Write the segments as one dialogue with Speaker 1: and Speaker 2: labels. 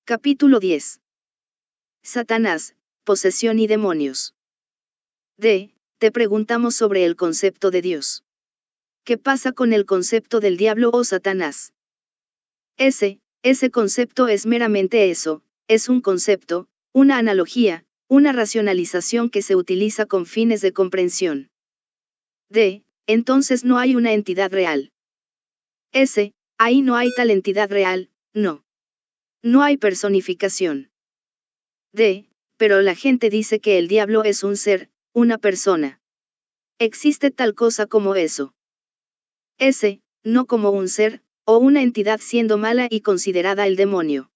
Speaker 1: Capítulo 10. Satanás, posesión y demonios. D. Te preguntamos sobre el concepto de Dios. ¿Qué pasa con el concepto del diablo o Satanás? Ese concepto es meramente eso, es un concepto, una analogía, una racionalización que se utiliza con fines de comprensión. D. Entonces no hay una entidad real. Ahí no hay tal entidad real, no. No hay personificación. D. Pero la gente dice que el diablo es un ser, una persona. ¿Existe tal cosa como eso? No como un ser, o una entidad siendo mala y considerada el demonio.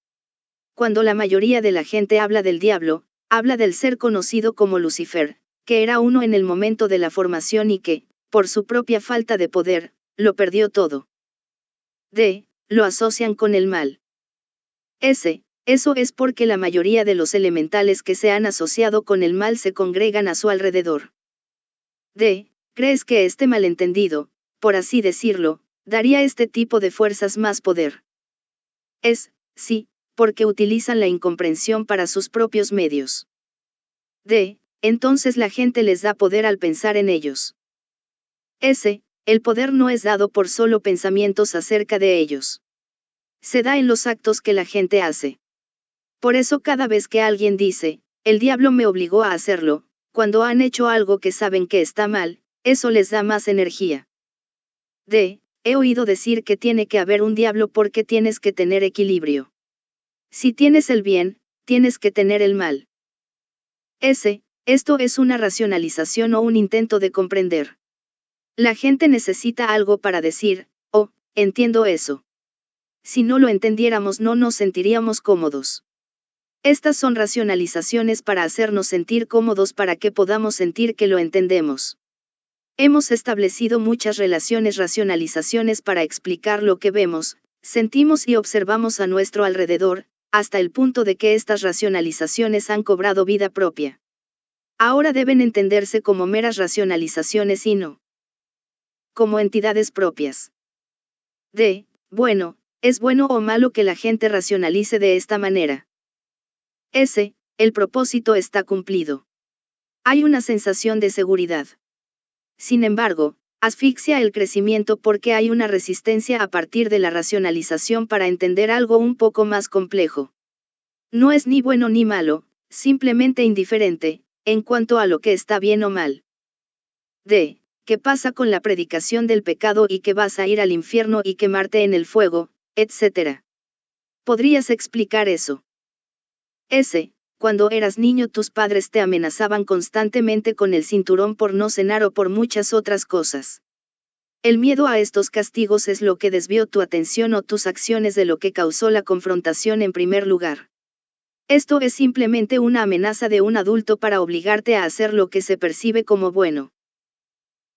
Speaker 1: Cuando la mayoría de la gente habla del diablo, habla del ser conocido como Lucifer, que era uno en el momento de la formación y que, por su propia falta de poder, lo perdió todo. D. Lo asocian con el mal. Eso es porque la mayoría de los elementales que se han asociado con el mal se congregan a su alrededor. D. ¿Crees que este malentendido, por así decirlo, daría a este tipo de fuerzas más poder? Sí, porque utilizan la incomprensión para sus propios medios. D. Entonces la gente les da poder al pensar en ellos. El poder no es dado por solo pensamientos acerca de ellos. Se da en los actos que la gente hace. Por eso cada vez que alguien dice, el diablo me obligó a hacerlo, cuando han hecho algo que saben que está mal, eso les da más energía. D. He oído decir que tiene que haber un diablo porque tienes que tener equilibrio. Si tienes el bien, tienes que tener el mal. Esto es una racionalización o un intento de comprender. La gente necesita algo para decir, oh, entiendo eso. Si no lo entendiéramos no nos sentiríamos cómodos. Estas son racionalizaciones para hacernos sentir cómodos para que podamos sentir que lo entendemos. Hemos establecido muchas racionalizaciones para explicar lo que vemos, sentimos y observamos a nuestro alrededor, hasta el punto de que estas racionalizaciones han cobrado vida propia. Ahora deben entenderse como meras racionalizaciones y no como entidades propias. D. Bueno, ¿es bueno o malo que la gente racionalice de esta manera? El propósito está cumplido. Hay una sensación de seguridad. Sin embargo, asfixia el crecimiento porque hay una resistencia a partir de la racionalización para entender algo un poco más complejo. No es ni bueno ni malo, simplemente indiferente, en cuanto a lo que está bien o mal. D. ¿Qué pasa con la predicación del pecado y que vas a ir al infierno y quemarte en el fuego, etcétera? ¿Podrías explicar eso? Cuando eras niño tus padres te amenazaban constantemente con el cinturón por no cenar o por muchas otras cosas. El miedo a estos castigos es lo que desvió tu atención o tus acciones de lo que causó la confrontación en primer lugar. Esto es simplemente una amenaza de un adulto para obligarte a hacer lo que se percibe como bueno.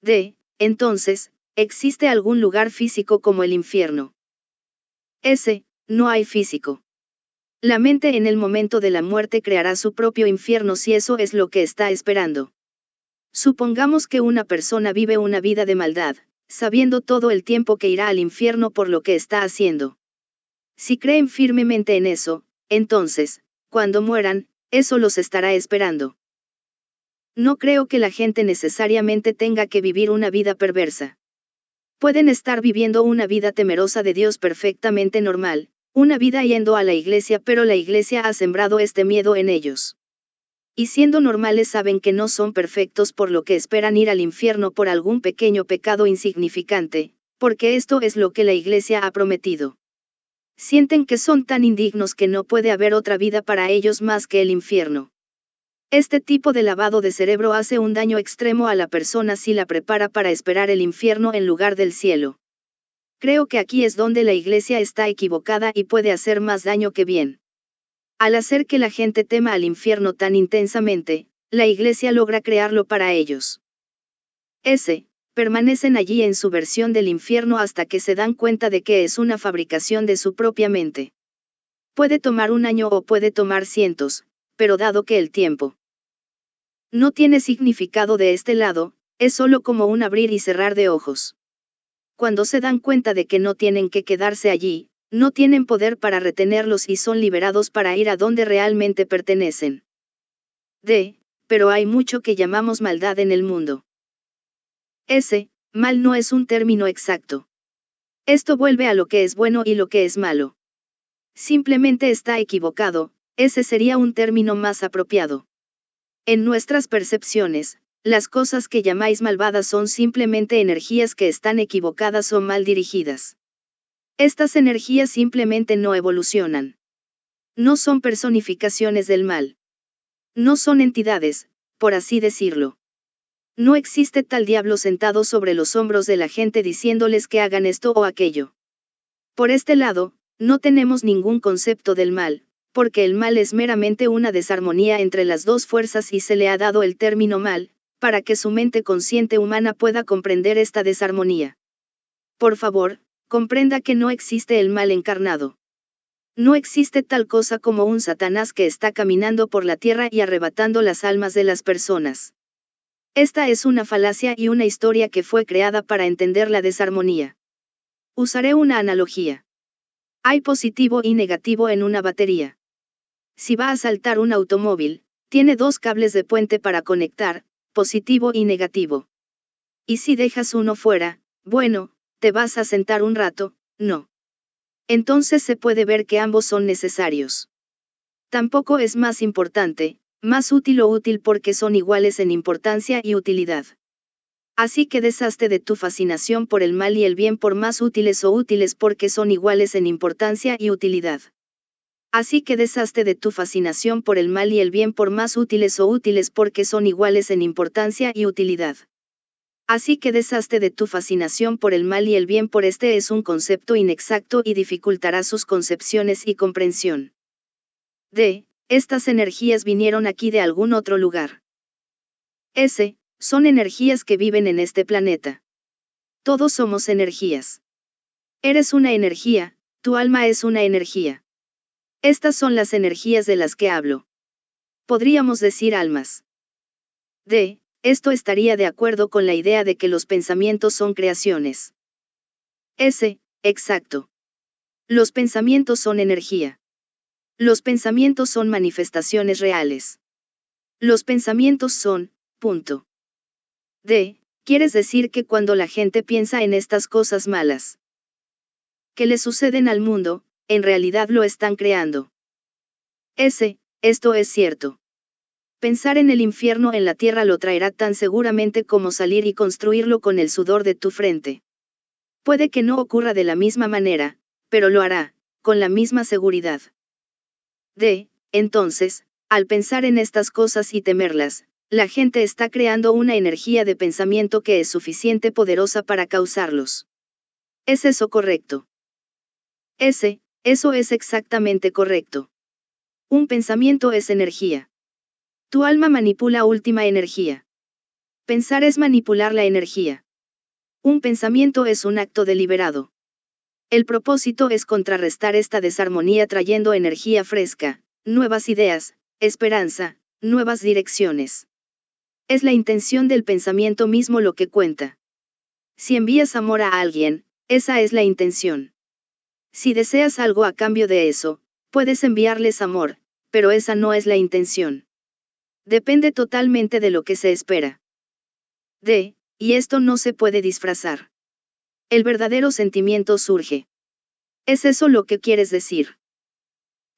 Speaker 1: D. Entonces, ¿existe algún lugar físico como el infierno? No hay físico. La mente en el momento de la muerte creará su propio infierno si eso es lo que está esperando. Supongamos que una persona vive una vida de maldad, sabiendo todo el tiempo que irá al infierno por lo que está haciendo. Si creen firmemente en eso, entonces, cuando mueran, eso los estará esperando. No creo que la gente necesariamente tenga que vivir una vida perversa. Pueden estar viviendo una vida temerosa de Dios perfectamente normal, una vida yendo a la iglesia, pero la iglesia ha sembrado este miedo en ellos. Y siendo normales saben que no son perfectos por lo que esperan ir al infierno por algún pequeño pecado insignificante, porque esto es lo que la iglesia ha prometido. Sienten que son tan indignos que no puede haber otra vida para ellos más que el infierno. Este tipo de lavado de cerebro hace un daño extremo a la persona si la prepara para esperar el infierno en lugar del cielo. Creo que aquí es donde la iglesia está equivocada y puede hacer más daño que bien. Al hacer que la gente tema al infierno tan intensamente, la iglesia logra crearlo para ellos. Permanecen allí en su versión del infierno hasta que se dan cuenta de que es una fabricación de su propia mente. Puede tomar un año o puede tomar cientos, pero dado que el tiempo no tiene significado de este lado, es solo como un abrir y cerrar de ojos. Cuando se dan cuenta de que no tienen que quedarse allí, no tienen poder para retenerlos y son liberados para ir a donde realmente pertenecen. D. Pero hay mucho que llamamos maldad en el mundo. S. Mal no es un término exacto. Esto vuelve a lo que es bueno y lo que es malo. Simplemente está equivocado, ese sería un término más apropiado. En nuestras percepciones, las cosas que llamáis malvadas son simplemente energías que están equivocadas o mal dirigidas. Estas energías simplemente no evolucionan. No son personificaciones del mal. No son entidades, por así decirlo. No existe tal diablo sentado sobre los hombros de la gente diciéndoles que hagan esto o aquello. Por este lado, no tenemos ningún concepto del mal, porque el mal es meramente una desarmonía entre las dos fuerzas y se le ha dado el término mal, para que su mente consciente humana pueda comprender esta desarmonía. Por favor, comprenda que no existe el mal encarnado. No existe tal cosa como un Satanás que está caminando por la tierra y arrebatando las almas de las personas. Esta es una falacia y una historia que fue creada para entender la desarmonía. Usaré una analogía. Hay positivo y negativo en una batería. Si va a saltar un automóvil, tiene dos cables de puente para conectar, positivo y negativo. Y si dejas uno fuera, bueno, te vas a sentar un rato, no. Entonces se puede ver que ambos son necesarios. Tampoco es más importante, más útil o útil porque son iguales en importancia y utilidad. Así que deshazte de tu fascinación por el mal y el bien por más útiles o útiles porque son iguales en importancia y utilidad. Así que deshazte de tu fascinación por el mal y el bien por más útiles o útiles porque son iguales en importancia y utilidad. Así que deshazte de tu fascinación por el mal y el bien por este es un concepto inexacto y dificultará sus concepciones y comprensión. D. Estas energías vinieron aquí de algún otro lugar. S. Son energías que viven en este planeta. Todos somos energías. Eres una energía, tu alma es una energía. Estas son las energías de las que hablo. Podríamos decir almas. D. Esto estaría de acuerdo con la idea de que los pensamientos son creaciones. S. Exacto. Los pensamientos son energía. Los pensamientos son manifestaciones reales. Los pensamientos son, punto. D. ¿Quieres decir que cuando la gente piensa en estas cosas malas que le suceden al mundo, en realidad lo están creando? S. Esto es cierto. Pensar en el infierno en la tierra lo traerá tan seguramente como salir y construirlo con el sudor de tu frente. Puede que no ocurra de la misma manera, pero lo hará, con la misma seguridad. D. Entonces, al pensar en estas cosas y temerlas, la gente está creando una energía de pensamiento que es suficiente poderosa para causarlos. ¿Es eso correcto? Eso es exactamente correcto. Un pensamiento es energía. Tu alma manipula última energía. Pensar es manipular la energía. Un pensamiento es un acto deliberado. El propósito es contrarrestar esta desarmonía trayendo energía fresca, nuevas ideas, esperanza, nuevas direcciones. Es la intención del pensamiento mismo lo que cuenta. Si envías amor a alguien, esa es la intención. Si deseas algo a cambio de eso, puedes enviarles amor, pero esa no es la intención. Depende totalmente de lo que se espera. D. Y esto no se puede disfrazar. El verdadero sentimiento surge. ¿Es eso lo que quieres decir?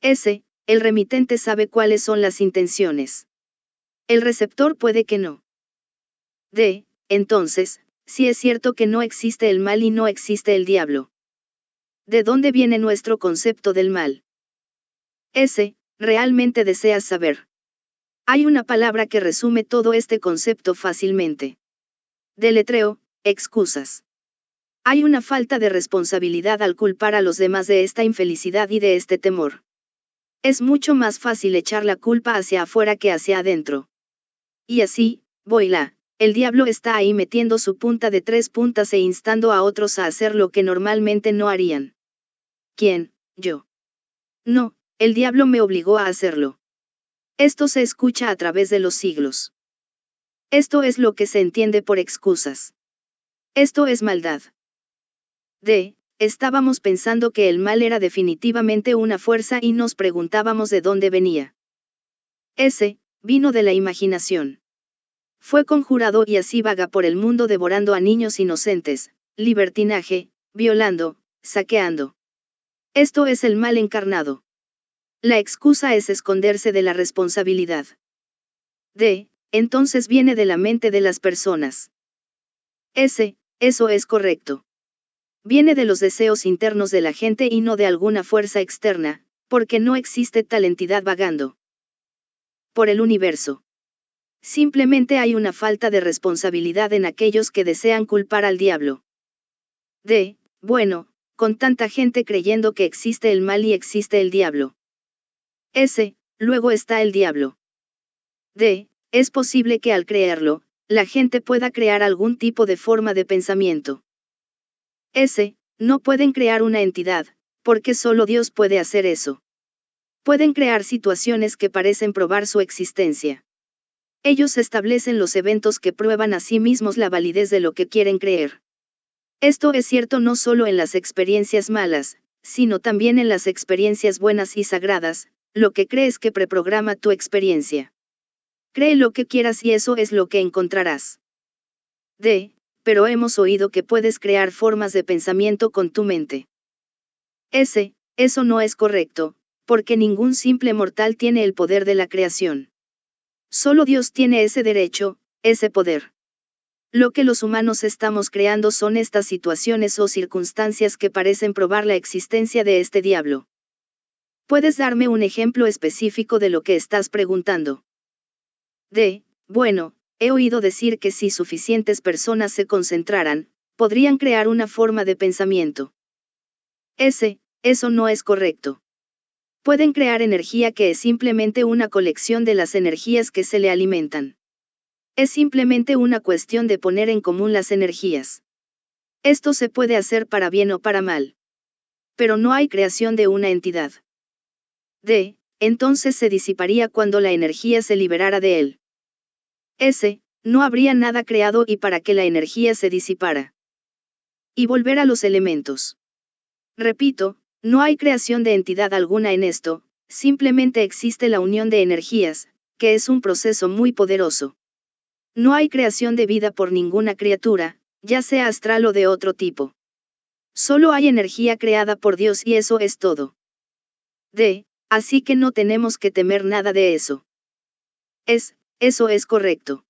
Speaker 1: S. El remitente sabe cuáles son las intenciones. El receptor puede que no. D. Entonces, si es cierto que no existe el mal y no existe el diablo. ¿De dónde viene nuestro concepto del mal? S. ¿Realmente deseas saber? Hay una palabra que resume todo este concepto fácilmente. Deletreo, excusas. Hay una falta de responsabilidad al culpar a los demás de esta infelicidad y de este temor. Es mucho más fácil echar la culpa hacia afuera que hacia adentro. Y así, voila, el diablo está ahí metiendo su punta de 3 puntas e instando a otros a hacer lo que normalmente no harían. ¿Quién? Yo. No, el diablo me obligó a hacerlo. Esto se escucha a través de los siglos. Esto es lo que se entiende por excusas. Esto es maldad. D. estábamos pensando que el mal era definitivamente una fuerza y nos preguntábamos de dónde venía. Ese, vino de la imaginación. Fue conjurado y así vaga por el mundo devorando a niños inocentes, libertinaje, violando, saqueando. Esto es el mal encarnado. La excusa es esconderse de la responsabilidad. Entonces viene de la mente de las personas. Eso es correcto. Viene de los deseos internos de la gente y no de alguna fuerza externa, porque no existe tal entidad vagando por el universo. Simplemente hay una falta de responsabilidad en aquellos que desean culpar al diablo. Bueno, con tanta gente creyendo que existe el mal y existe el diablo. Luego está el diablo. Es posible que al creerlo, la gente pueda crear algún tipo de forma de pensamiento. No pueden crear una entidad, porque solo Dios puede hacer eso. Pueden crear situaciones que parecen probar su existencia. Ellos establecen los eventos que prueban a sí mismos la validez de lo que quieren creer. Esto es cierto no solo en las experiencias malas, sino también en las experiencias buenas y sagradas, lo que crees que preprograma tu experiencia. Cree lo que quieras y eso es lo que encontrarás. Pero hemos oído que puedes crear formas de pensamiento con tu mente. Eso no es correcto, porque ningún simple mortal tiene el poder de la creación. Solo Dios tiene ese derecho, ese poder. Lo que los humanos estamos creando son estas situaciones o circunstancias que parecen probar la existencia de este diablo. ¿Puedes darme un ejemplo específico de lo que estás preguntando? Bueno, he oído decir que si suficientes personas se concentraran, podrían crear una forma de pensamiento. Eso no es correcto. Pueden crear energía que es simplemente una colección de las energías que se le alimentan. Es simplemente una cuestión de poner en común las energías. Esto se puede hacer para bien o para mal. Pero no hay creación de una entidad. Entonces se disiparía cuando la energía se liberara de él. No habría nada creado y para que la energía se disipara. Y volver a los elementos. Repito, no hay creación de entidad alguna en esto, simplemente existe la unión de energías, que es un proceso muy poderoso. No hay creación de vida por ninguna criatura, ya sea astral o de otro tipo. Solo hay energía creada por Dios y eso es todo. Así que no tenemos que temer nada de eso. Eso es correcto.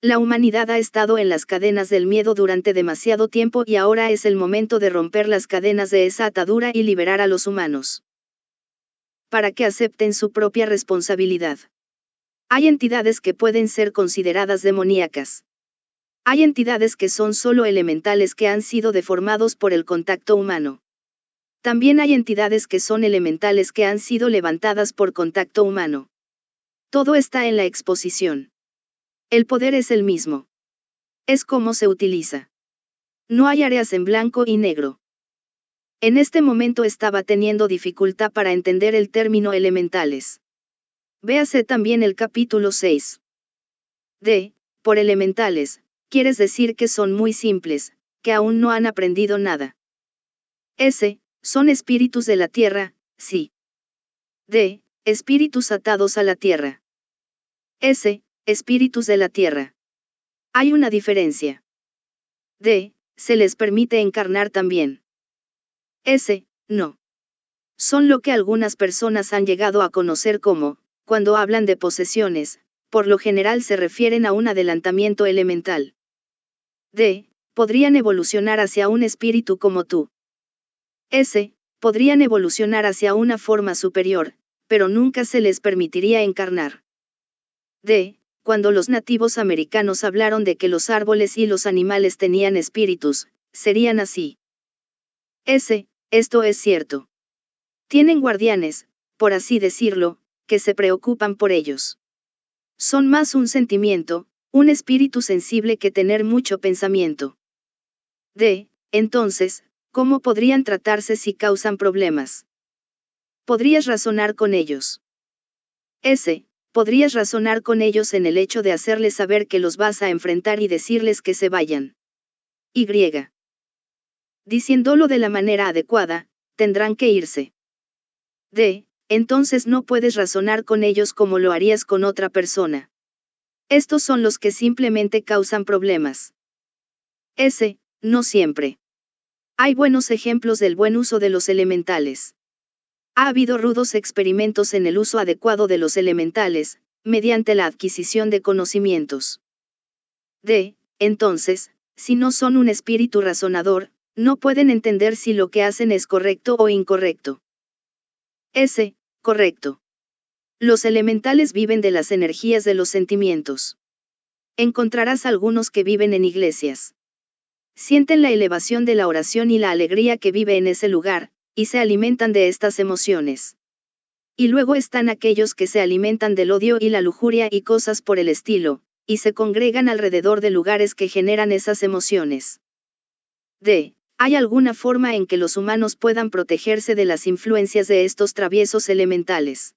Speaker 1: La humanidad ha estado en las cadenas del miedo durante demasiado tiempo y ahora es el momento de romper las cadenas de esa atadura y liberar a los humanos. Para que acepten su propia responsabilidad. Hay entidades que pueden ser consideradas demoníacas. Hay entidades que son solo elementales que han sido deformados por el contacto humano. También hay entidades que son elementales que han sido levantadas por contacto humano. Todo está en la exposición. El poder es el mismo. Es cómo se utiliza. No hay áreas en blanco y negro. En este momento estaba teniendo dificultad para entender el término elementales. Véase también el capítulo 6. Por elementales, quieres decir que son muy simples, que aún no han aprendido nada. Son espíritus de la tierra, sí. Espíritus atados a la tierra. Espíritus de la tierra. Hay una diferencia. Se les permite encarnar también. No. Son lo que algunas personas han llegado a conocer como, cuando hablan de posesiones, por lo general se refieren a un adelantamiento elemental. Podrían evolucionar hacia un espíritu como tú. Podrían evolucionar hacia una forma superior, pero nunca se les permitiría encarnar. Cuando los nativos americanos hablaron de que los árboles y los animales tenían espíritus, serían así. Esto es cierto. Tienen guardianes, por así decirlo, que se preocupan por ellos. Son más un sentimiento, un espíritu sensible que tener mucho pensamiento. Entonces, ¿cómo podrían tratarse si causan problemas? Podrías razonar con ellos. Podrías razonar con ellos en el hecho de hacerles saber que los vas a enfrentar y decirles que se vayan. Y. Diciéndolo de la manera adecuada, tendrán que irse. D. Entonces no puedes razonar con ellos como lo harías con otra persona. Estos son los que simplemente causan problemas. S. No siempre. Hay buenos ejemplos del buen uso de los elementales. Ha habido rudos experimentos en el uso adecuado de los elementales, mediante la adquisición de conocimientos. D. Entonces, si no son un espíritu razonador, no pueden entender si lo que hacen es correcto o incorrecto. S. Correcto. Los elementales viven de las energías de los sentimientos. Encontrarás algunos que viven en iglesias. Sienten la elevación de la oración y la alegría que vive en ese lugar, y se alimentan de estas emociones. Y luego están aquellos que se alimentan del odio y la lujuria y cosas por el estilo, y se congregan alrededor de lugares que generan esas emociones. D. ¿Hay alguna forma en que los humanos puedan protegerse de las influencias de estos traviesos elementales?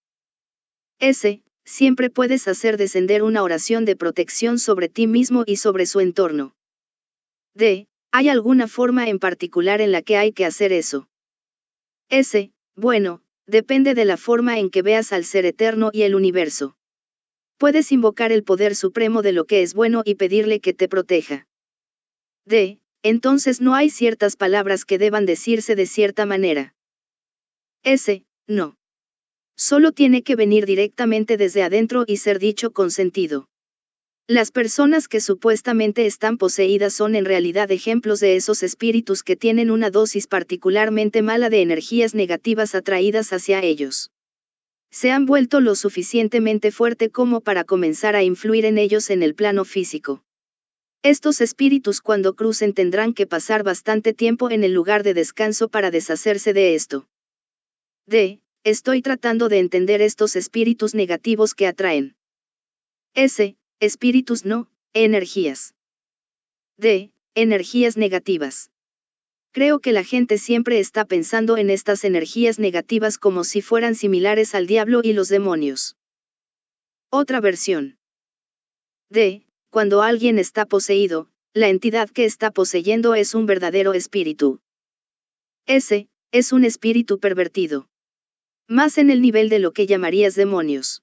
Speaker 1: S. Siempre puedes hacer descender una oración de protección sobre ti mismo y sobre su entorno. D. ¿Hay alguna forma en particular en la que hay que hacer eso? S. Bueno, depende de la forma en que veas al ser eterno y el universo. Puedes invocar el poder supremo de lo que es bueno y pedirle que te proteja. D. Entonces no hay ciertas palabras que deban decirse de cierta manera. S. No. Solo tiene que venir directamente desde adentro y ser dicho con sentido. Las personas que supuestamente están poseídas son en realidad ejemplos de esos espíritus que tienen una dosis particularmente mala de energías negativas atraídas hacia ellos. Se han vuelto lo suficientemente fuerte como para comenzar a influir en ellos en el plano físico. Estos espíritus cuando crucen tendrán que pasar bastante tiempo en el lugar de descanso para deshacerse de esto. D. Estoy tratando de entender estos espíritus negativos que atraen. S. Espíritus no, energías. D. Energías negativas. Creo que la gente siempre está pensando en estas energías negativas como si fueran similares al diablo y los demonios. Otra versión. D. Cuando alguien está poseído, la entidad que está poseyendo es un verdadero espíritu. S. Es un espíritu pervertido. Más en el nivel de lo que llamarías demonios.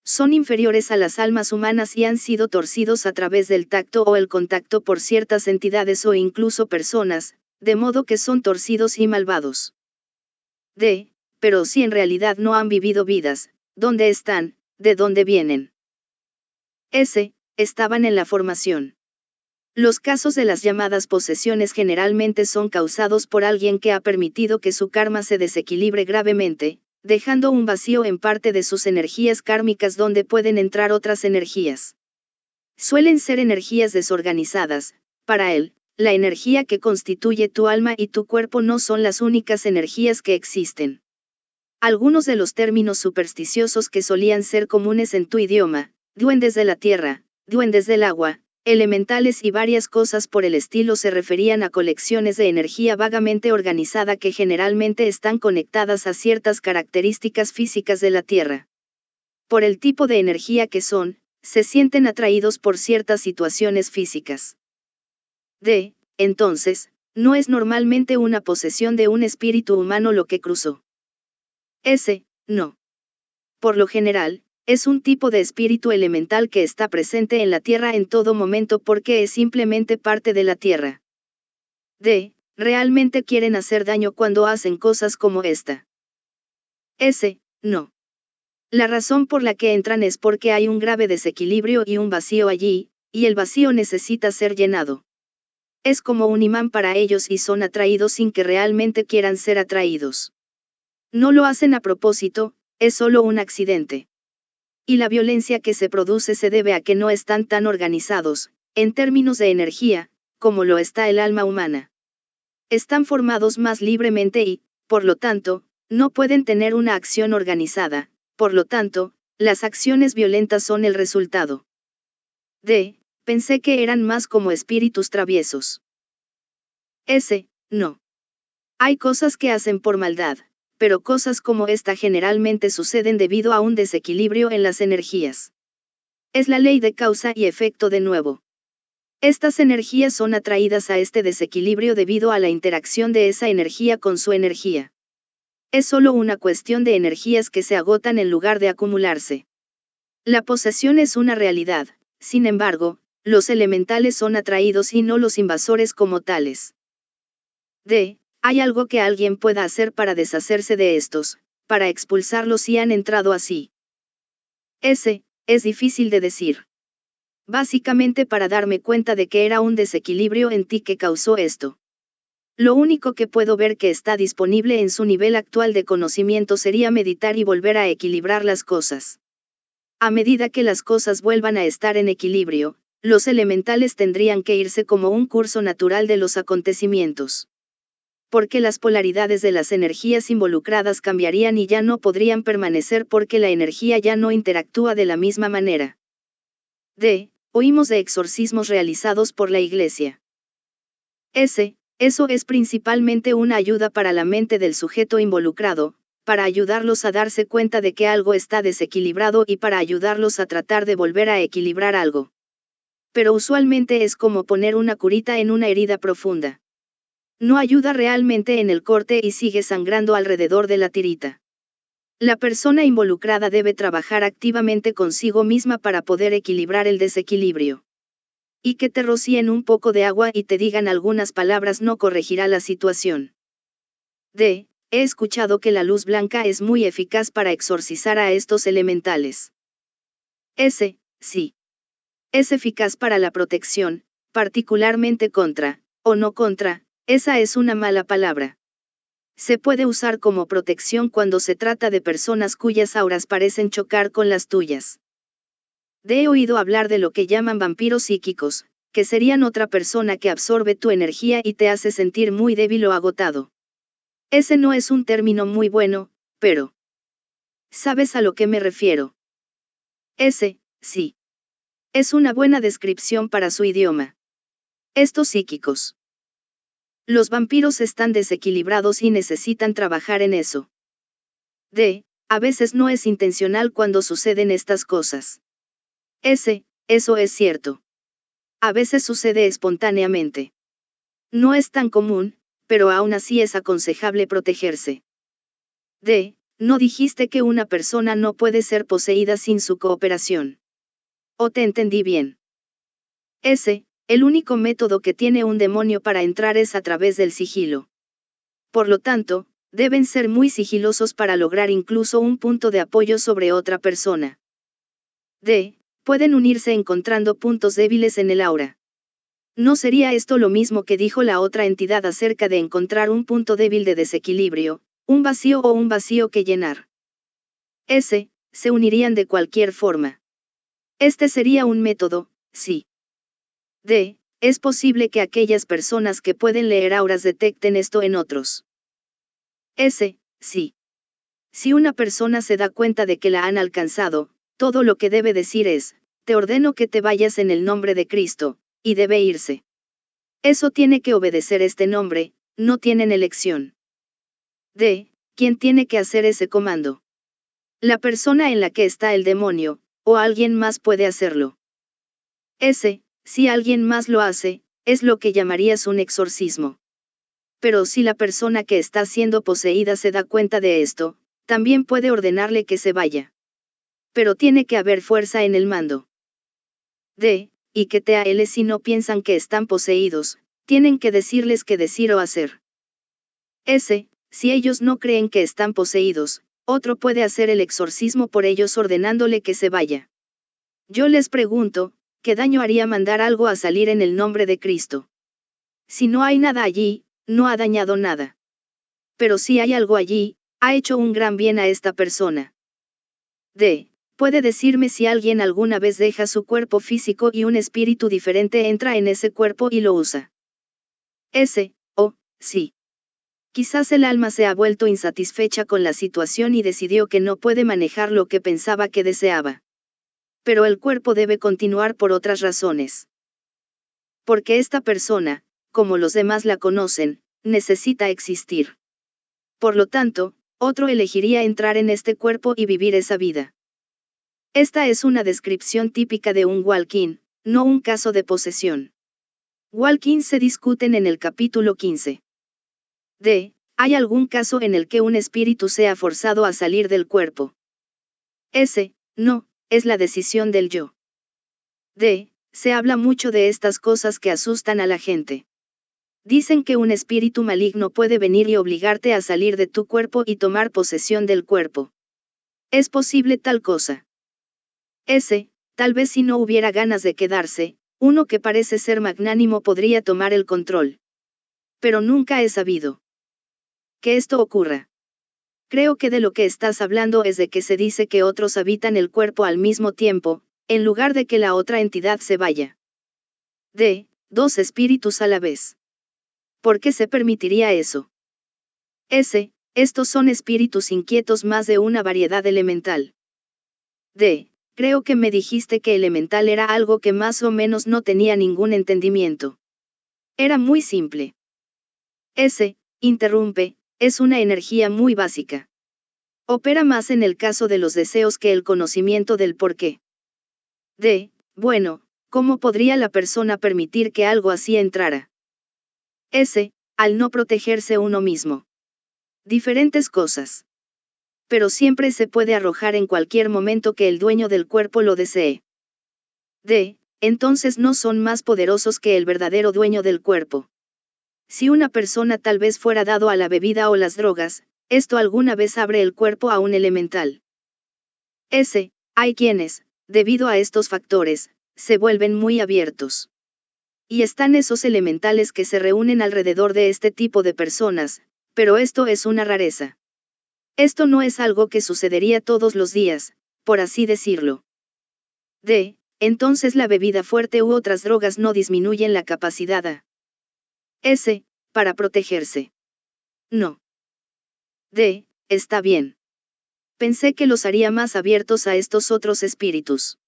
Speaker 1: Son inferiores a las almas humanas y han sido torcidos a través del tacto o el contacto por ciertas entidades o incluso personas, de modo que son torcidos y malvados. D. Pero si en realidad no han vivido vidas, ¿dónde están? ¿De dónde vienen? S. Estaban en la formación. Los casos de las llamadas posesiones generalmente son causados por alguien que ha permitido que su karma se desequilibre gravemente, dejando un vacío en parte de sus energías kármicas donde pueden entrar otras energías. Suelen ser energías desorganizadas. Para él, la energía que constituye tu alma y tu cuerpo no son las únicas energías que existen. Algunos de los términos supersticiosos que solían ser comunes en tu idioma, duendes de la tierra, duendes del agua, elementales y varias cosas por el estilo se referían a colecciones de energía vagamente organizada que generalmente están conectadas a ciertas características físicas de la Tierra. Por el tipo de energía que son, se sienten atraídos por ciertas situaciones físicas. D. Entonces, no es normalmente una posesión de un espíritu humano lo que cruzó. S. No. Por lo general, es un tipo de espíritu elemental que está presente en la Tierra en todo momento porque es simplemente parte de la Tierra. D. Realmente quieren hacer daño cuando hacen cosas como esta. S. No. La razón por la que entran es porque hay un grave desequilibrio y un vacío allí, y el vacío necesita ser llenado. Es como un imán para ellos y son atraídos sin que realmente quieran ser atraídos. No lo hacen a propósito, es solo un accidente. Y la violencia que se produce se debe a que no están tan organizados, en términos de energía, como lo está el alma humana. Están formados más libremente y, por lo tanto, no pueden tener una acción organizada, por lo tanto, las acciones violentas son el resultado. D. Pensé que eran más como espíritus traviesos. S. No. Hay cosas que hacen por maldad, pero cosas como esta generalmente suceden debido a un desequilibrio en las energías. Es la ley de causa y efecto de nuevo. Estas energías son atraídas a este desequilibrio debido a la interacción de esa energía con su energía. Es solo una cuestión de energías que se agotan en lugar de acumularse. La posesión es una realidad, sin embargo, los elementales son atraídos y no los invasores como tales. ¿Hay algo que alguien pueda hacer para deshacerse de estos, para expulsarlos si han entrado así? Es difícil de decir. Básicamente para darme cuenta de que era un desequilibrio en ti que causó esto. Lo único que puedo ver que está disponible en su nivel actual de conocimiento sería meditar y volver a equilibrar las cosas. A medida que las cosas vuelvan a estar en equilibrio, los elementales tendrían que irse como un curso natural de los acontecimientos. Porque las polaridades de las energías involucradas cambiarían y ya no podrían permanecer porque la energía ya no interactúa de la misma manera. Oímos de exorcismos realizados por la Iglesia. Eso es principalmente una ayuda para la mente del sujeto involucrado, para ayudarlos a darse cuenta de que algo está desequilibrado y para ayudarlos a tratar de volver a equilibrar algo. Pero usualmente es como poner una curita en una herida profunda. No ayuda realmente en el corte y sigue sangrando alrededor de la tirita. La persona involucrada debe trabajar activamente consigo misma para poder equilibrar el desequilibrio. Y que te rocíen un poco de agua y te digan algunas palabras no corregirá la situación. He escuchado que la luz blanca es muy eficaz para exorcizar a estos elementales. Sí. Es eficaz para la protección, particularmente contra, o no contra, esa es una mala palabra. Se puede usar como protección cuando se trata de personas cuyas auras parecen chocar con las tuyas. He oído hablar de lo que llaman vampiros psíquicos, que serían otra persona que absorbe tu energía y te hace sentir muy débil o agotado. Ese no es un término muy bueno, pero... ¿sabes a lo que me refiero? Sí. Es una buena descripción para su idioma. Estos psíquicos. Los vampiros están desequilibrados y necesitan trabajar en eso. A veces no es intencional cuando suceden estas cosas. Eso es cierto. A veces sucede espontáneamente. No es tan común, pero aún así es aconsejable protegerse. ¿No dijiste que una persona no puede ser poseída sin su cooperación? ¿O te entendí bien? El único método que tiene un demonio para entrar es a través del sigilo. Por lo tanto, deben ser muy sigilosos para lograr incluso un punto de apoyo sobre otra persona. Pueden unirse encontrando puntos débiles en el aura. ¿No sería esto lo mismo que dijo la otra entidad acerca de encontrar un punto débil de desequilibrio, un vacío o un vacío que llenar? Se unirían de cualquier forma. Este sería un método, sí. Es posible que aquellas personas que pueden leer auras detecten esto en otros. Sí. Si una persona se da cuenta de que la han alcanzado, todo lo que debe decir es, te ordeno que te vayas en el nombre de Cristo, y debe irse. Eso tiene que obedecer este nombre, no tienen elección. ¿Quién tiene que hacer ese comando? La persona en la que está el demonio, o alguien más puede hacerlo. Si alguien más lo hace, es lo que llamarías un exorcismo. Pero si la persona que está siendo poseída se da cuenta de esto, también puede ordenarle que se vaya. Pero tiene que haber fuerza en el mando. Y que TAL si no piensan que están poseídos, tienen que decirles qué decir o hacer. Si ellos no creen que están poseídos, otro puede hacer el exorcismo por ellos ordenándole que se vaya. Yo les pregunto, ¿qué daño haría mandar algo a salir en el nombre de Cristo? Si no hay nada allí, no ha dañado nada. Pero si hay algo allí, ha hecho un gran bien a esta persona. ¿Puede decirme si alguien alguna vez deja su cuerpo físico y un espíritu diferente entra en ese cuerpo y lo usa? Sí. Quizás el alma se ha vuelto insatisfecha con la situación y decidió que no puede manejar lo que pensaba que deseaba. Pero el cuerpo debe continuar por otras razones. Porque esta persona, como los demás la conocen, necesita existir. Por lo tanto, otro elegiría entrar en este cuerpo y vivir esa vida. Esta es una descripción típica de un walk-in, no un caso de posesión. Walking se discuten en el capítulo 15. D. ¿Hay algún caso en el que un espíritu sea forzado a salir del cuerpo? S. No, es la decisión del yo. D. Se habla mucho de estas cosas que asustan a la gente. Dicen que un espíritu maligno puede venir y obligarte a salir de tu cuerpo y tomar posesión del cuerpo. ¿Es posible tal cosa? S. Tal vez si no hubiera ganas de quedarse, uno que parece ser magnánimo podría tomar el control. Pero nunca he sabido que esto ocurra. Creo que de lo que estás hablando es de que se dice que otros habitan el cuerpo al mismo tiempo, en lugar de que la otra entidad se vaya. D. Dos espíritus a la vez. ¿Por qué se permitiría eso? S. Estos son espíritus inquietos más de una variedad elemental. D. Creo que me dijiste que elemental era algo que más o menos no tenía ningún entendimiento. Era muy simple. S. Interrumpe, es una energía muy básica. Opera más en el caso de los deseos que el conocimiento del por qué. D. Bueno, ¿cómo podría la persona permitir que algo así entrara? S. Al no protegerse uno mismo. Diferentes cosas. Pero siempre se puede arrojar en cualquier momento que el dueño del cuerpo lo desee. D. Entonces no son más poderosos que el verdadero dueño del cuerpo. Si una persona tal vez fuera dado a la bebida o las drogas, esto alguna vez abre el cuerpo a un elemental. S. Hay quienes, debido a estos factores, se vuelven muy abiertos. Y están esos elementales que se reúnen alrededor de este tipo de personas, pero esto es una rareza. Esto no es algo que sucedería todos los días, por así decirlo. D. Entonces la bebida fuerte u otras drogas no disminuyen la capacidad a S. Para protegerse. No. D. Está bien. Pensé que los haría más abiertos a estos otros espíritus.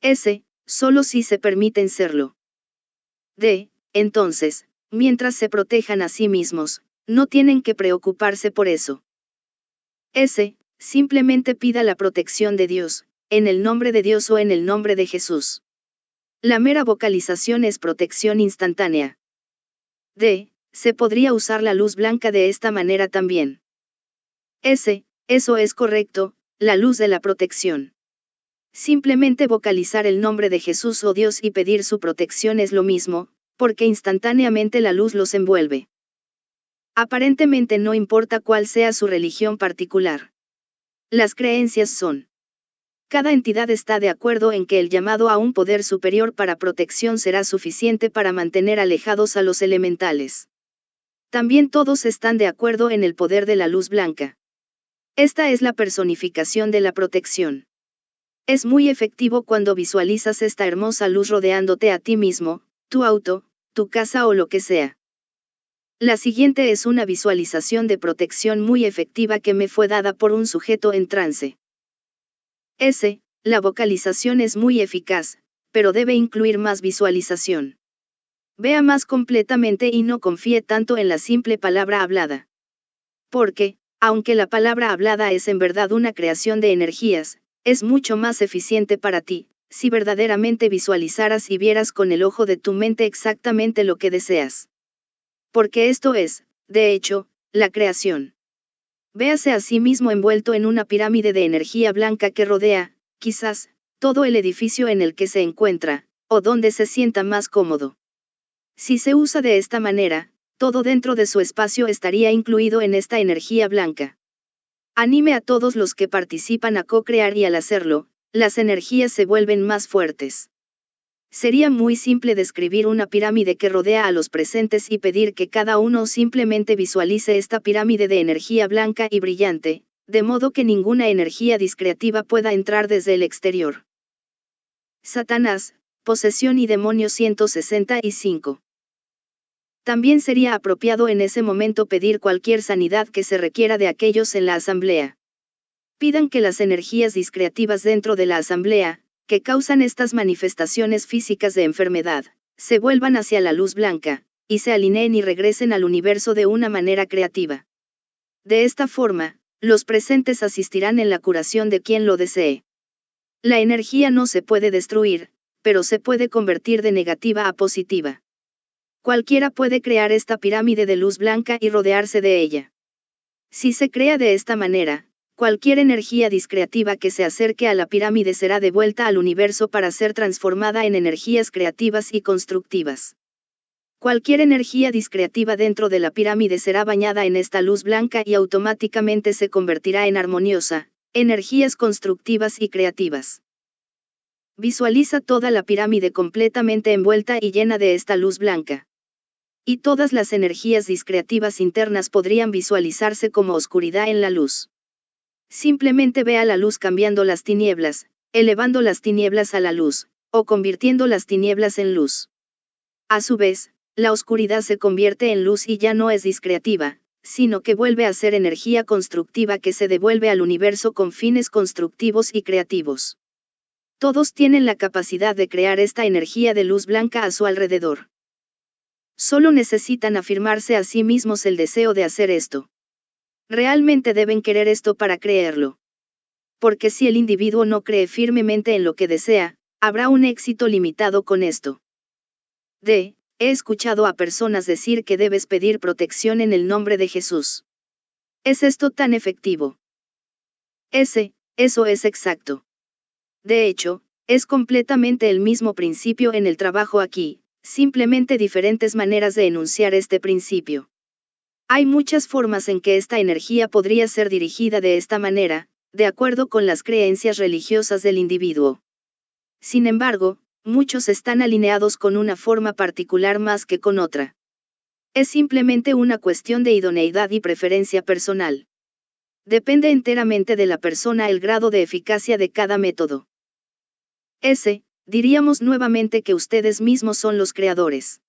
Speaker 1: S. Solo si se permiten serlo. D. Entonces, mientras se protejan a sí mismos, no tienen que preocuparse por eso. S. Simplemente pida la protección de Dios, en el nombre de Dios o en el nombre de Jesús. La mera vocalización es protección instantánea. D. Se podría usar la luz blanca de esta manera también. S. Eso es correcto, la luz de la protección. Simplemente vocalizar el nombre de Jesús o Dios y pedir su protección es lo mismo, porque instantáneamente la luz los envuelve. Aparentemente no importa cuál sea su religión particular. Las creencias son. Cada entidad está de acuerdo en que el llamado a un poder superior para protección será suficiente para mantener alejados a los elementales. También todos están de acuerdo en el poder de la luz blanca. Esta es la personificación de la protección. Es muy efectivo cuando visualizas esta hermosa luz rodeándote a ti mismo, tu auto, tu casa o lo que sea. La siguiente es una visualización de protección muy efectiva que me fue dada por un sujeto en trance. S. La vocalización es muy eficaz, pero debe incluir más visualización. Vea más completamente y no confíe tanto en la simple palabra hablada. Porque, aunque la palabra hablada es en verdad una creación de energías, es mucho más eficiente para ti, si verdaderamente visualizaras y vieras con el ojo de tu mente exactamente lo que deseas. Porque esto es, de hecho, la creación. Véase a sí mismo envuelto en una pirámide de energía blanca que rodea, quizás, todo el edificio en el que se encuentra, o donde se sienta más cómodo. Si se usa de esta manera, todo dentro de su espacio estaría incluido en esta energía blanca. Anime a todos los que participan a co-crear y al hacerlo, las energías se vuelven más fuertes. Sería muy simple describir una pirámide que rodea a los presentes y pedir que cada uno simplemente visualice esta pirámide de energía blanca y brillante, de modo que ninguna energía discretiva pueda entrar desde el exterior. Satanás, posesión y demonio 165. También sería apropiado en ese momento pedir cualquier sanidad que se requiera de aquellos en la asamblea. Pidan que las energías discretivas dentro de la asamblea, que causan estas manifestaciones físicas de enfermedad, se vuelvan hacia la luz blanca, y se alineen y regresen al universo de una manera creativa. De esta forma, los presentes asistirán en la curación de quien lo desee. La energía no se puede destruir, pero se puede convertir de negativa a positiva. Cualquiera puede crear esta pirámide de luz blanca y rodearse de ella. Si se crea de esta manera, cualquier energía discreativa que se acerque a la pirámide será devuelta al universo para ser transformada en energías creativas y constructivas. Cualquier energía discreativa dentro de la pirámide será bañada en esta luz blanca y automáticamente se convertirá en armoniosa, energías constructivas y creativas. Visualiza toda la pirámide completamente envuelta y llena de esta luz blanca. Y todas las energías discreativas internas podrían visualizarse como oscuridad en la luz. Simplemente vea la luz cambiando las tinieblas, elevando las tinieblas a la luz, o convirtiendo las tinieblas en luz. A su vez, la oscuridad se convierte en luz y ya no es discreativa, sino que vuelve a ser energía constructiva que se devuelve al universo con fines constructivos y creativos. Todos tienen la capacidad de crear esta energía de luz blanca a su alrededor. Solo necesitan afirmarse a sí mismos el deseo de hacer esto. Realmente deben querer esto para creerlo. Porque si el individuo no cree firmemente en lo que desea, habrá un éxito limitado con esto. He escuchado a personas decir que debes pedir protección en el nombre de Jesús. ¿Es esto tan efectivo? Eso es exacto. De hecho, es completamente el mismo principio en el trabajo aquí, simplemente diferentes maneras de enunciar este principio. Hay muchas formas en que esta energía podría ser dirigida de esta manera, de acuerdo con las creencias religiosas del individuo. Sin embargo, muchos están alineados con una forma particular más que con otra. Es simplemente una cuestión de idoneidad y preferencia personal. Depende enteramente de la persona el grado de eficacia de cada método. Diríamos nuevamente que ustedes mismos son los creadores.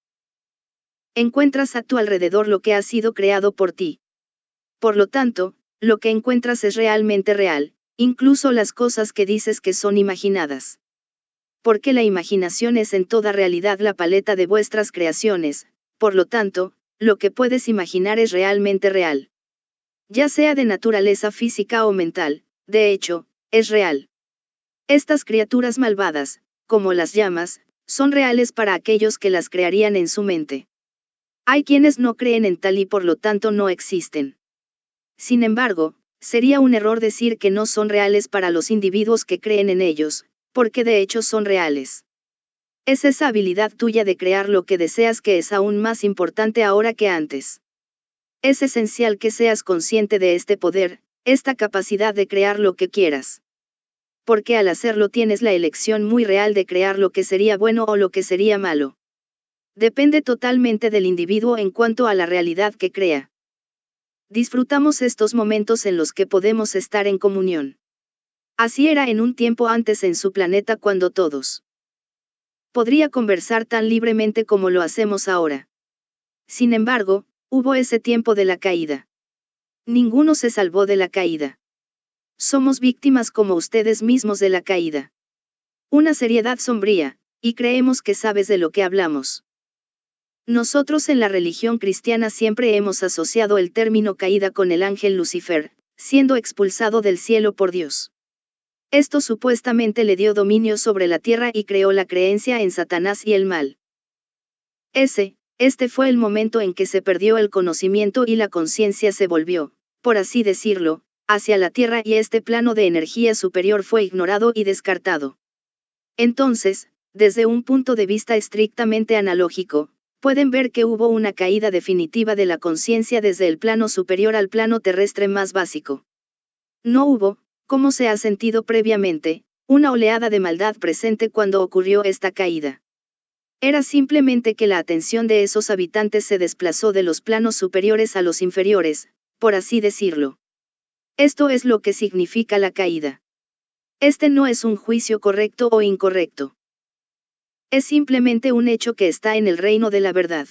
Speaker 1: Encuentras a tu alrededor lo que ha sido creado por ti. Por lo tanto, lo que encuentras es realmente real, incluso las cosas que dices que son imaginadas. Porque la imaginación es en toda realidad la paleta de vuestras creaciones, por lo tanto, lo que puedes imaginar es realmente real. Ya sea de naturaleza física o mental, de hecho, es real. Estas criaturas malvadas, como las llamas, son reales para aquellos que las crearían en su mente. Hay quienes no creen en tal y por lo tanto no existen. Sin embargo, sería un error decir que no son reales para los individuos que creen en ellos, porque de hecho son reales. Es esa habilidad tuya de crear lo que deseas que es aún más importante ahora que antes. Es esencial que seas consciente de este poder, esta capacidad de crear lo que quieras. Porque al hacerlo tienes la elección muy real de crear lo que sería bueno o lo que sería malo. Depende totalmente del individuo en cuanto a la realidad que crea. Disfrutamos estos momentos en los que podemos estar en comunión. Así era en un tiempo antes en su planeta cuando todos podría conversar tan libremente como lo hacemos ahora. Sin embargo, hubo ese tiempo de la caída. Ninguno se salvó de la caída. Somos víctimas como ustedes mismos de la caída. Una seriedad sombría, y creemos que sabes de lo que hablamos. Nosotros en la religión cristiana siempre hemos asociado el término caída con el ángel Lucifer, siendo expulsado del cielo por Dios. Esto supuestamente le dio dominio sobre la tierra y creó la creencia en Satanás y el mal. Este fue el momento en que se perdió el conocimiento y la conciencia se volvió, por así decirlo, hacia la tierra y este plano de energía superior fue ignorado y descartado. Entonces, desde un punto de vista estrictamente analógico, pueden ver que hubo una caída definitiva de la conciencia desde el plano superior al plano terrestre más básico. No hubo, como se ha sentido previamente, una oleada de maldad presente cuando ocurrió esta caída. Era simplemente que la atención de esos habitantes se desplazó de los planos superiores a los inferiores, por así decirlo. Esto es lo que significa la caída. Este no es un juicio correcto o incorrecto. Es simplemente un hecho que está en el reino de la verdad.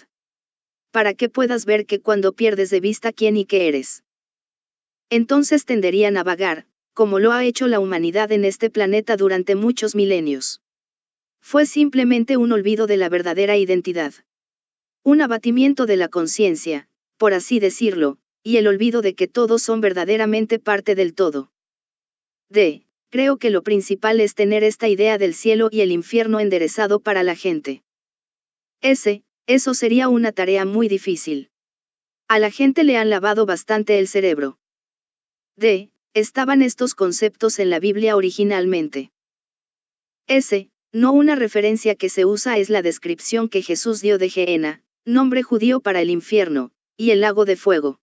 Speaker 1: Para que puedas ver que cuando pierdes de vista quién y qué eres, entonces tenderían a vagar, como lo ha hecho la humanidad en este planeta durante muchos milenios. Fue simplemente un olvido de la verdadera identidad. Un abatimiento de la conciencia, por así decirlo, y el olvido de que todos son verdaderamente parte del todo. Creo que lo principal es tener esta idea del cielo y el infierno enderezado para la gente. Eso sería una tarea muy difícil. A la gente le han lavado bastante el cerebro. D. Estaban estos conceptos en la Biblia originalmente. S. No, una referencia que se usa es la descripción que Jesús dio de Gehenna, nombre judío para el infierno, y el lago de fuego.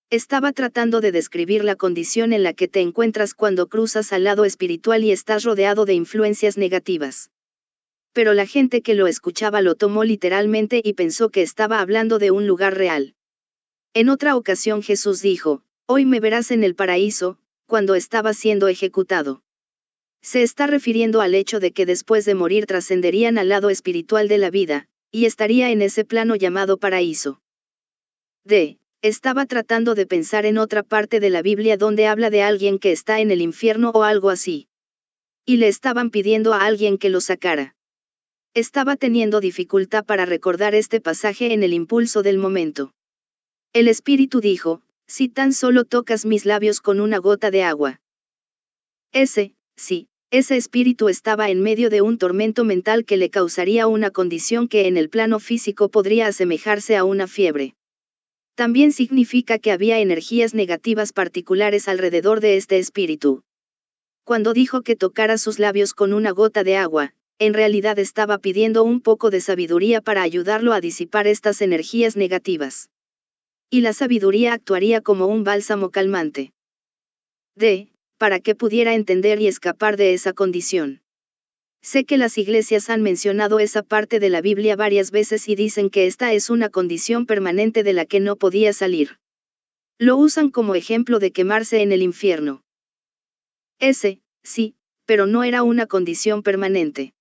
Speaker 1: Estaba tratando de describir la condición en la que te encuentras cuando cruzas al lado espiritual y estás rodeado de influencias negativas. Pero la gente que lo escuchaba lo tomó literalmente y pensó que estaba hablando de un lugar real. En otra ocasión Jesús dijo, hoy me verás en el paraíso, cuando estaba siendo ejecutado. Se está refiriendo al hecho de que después de morir trascenderían al lado espiritual de la vida, y estaría en ese plano llamado paraíso. D. Estaba tratando de pensar en otra parte de la Biblia donde habla de alguien que está en el infierno o algo así. Y le estaban pidiendo a alguien que lo sacara. Estaba teniendo dificultad para recordar este pasaje en el impulso del momento. El Espíritu dijo, si tan solo tocas mis labios con una gota de agua. Sí, ese espíritu estaba en medio de un tormento mental que le causaría una condición que en el plano físico podría asemejarse a una fiebre. También significa que había energías negativas particulares alrededor de este espíritu. Cuando dijo que tocara sus labios con una gota de agua, en realidad estaba pidiendo un poco de sabiduría para ayudarlo a disipar estas energías negativas. Y la sabiduría actuaría como un bálsamo calmante. D. Para que pudiera entender y escapar de esa condición. Sé que las iglesias han mencionado esa parte de la Biblia varias veces y dicen que esta es una condición permanente de la que no podía salir. Lo usan como ejemplo de quemarse en el infierno. Sí, pero no era una condición permanente.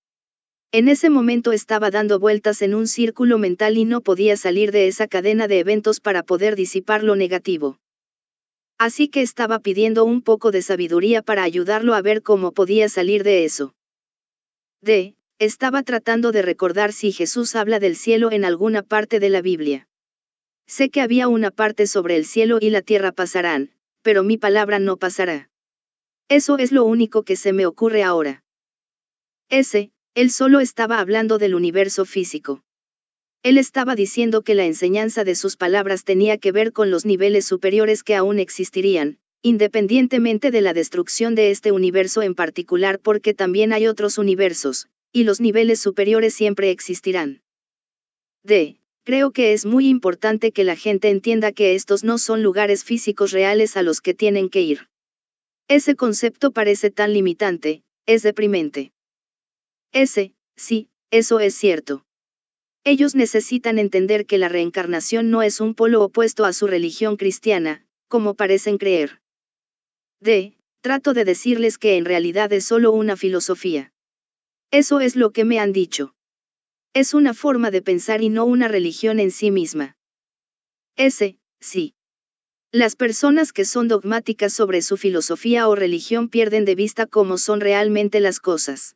Speaker 1: En ese momento estaba dando vueltas en un círculo mental y no podía salir de esa cadena de eventos para poder disipar lo negativo. Así que estaba pidiendo un poco de sabiduría para ayudarlo a ver cómo podía salir de eso. D. Estaba tratando de recordar si Jesús habla del cielo en alguna parte de la Biblia. Sé que había una parte sobre el cielo y la tierra pasarán, pero mi palabra no pasará. Eso es lo único que se me ocurre ahora. Él solo estaba hablando del universo físico. Él estaba diciendo que la enseñanza de sus palabras tenía que ver con los niveles superiores que aún existirían, independientemente de la destrucción de este universo en particular, porque también hay otros universos, y los niveles superiores siempre existirán. D. Creo que es muy importante que la gente entienda que estos no son lugares físicos reales a los que tienen que ir. Ese concepto parece tan limitante, es deprimente. Sí, eso es cierto. Ellos necesitan entender que la reencarnación no es un polo opuesto a su religión cristiana, como parecen creer. D. Trato de decirles que en realidad es solo una filosofía. Eso es lo que me han dicho. Es una forma de pensar y no una religión en sí misma. Sí. Las personas que son dogmáticas sobre su filosofía o religión pierden de vista cómo son realmente las cosas.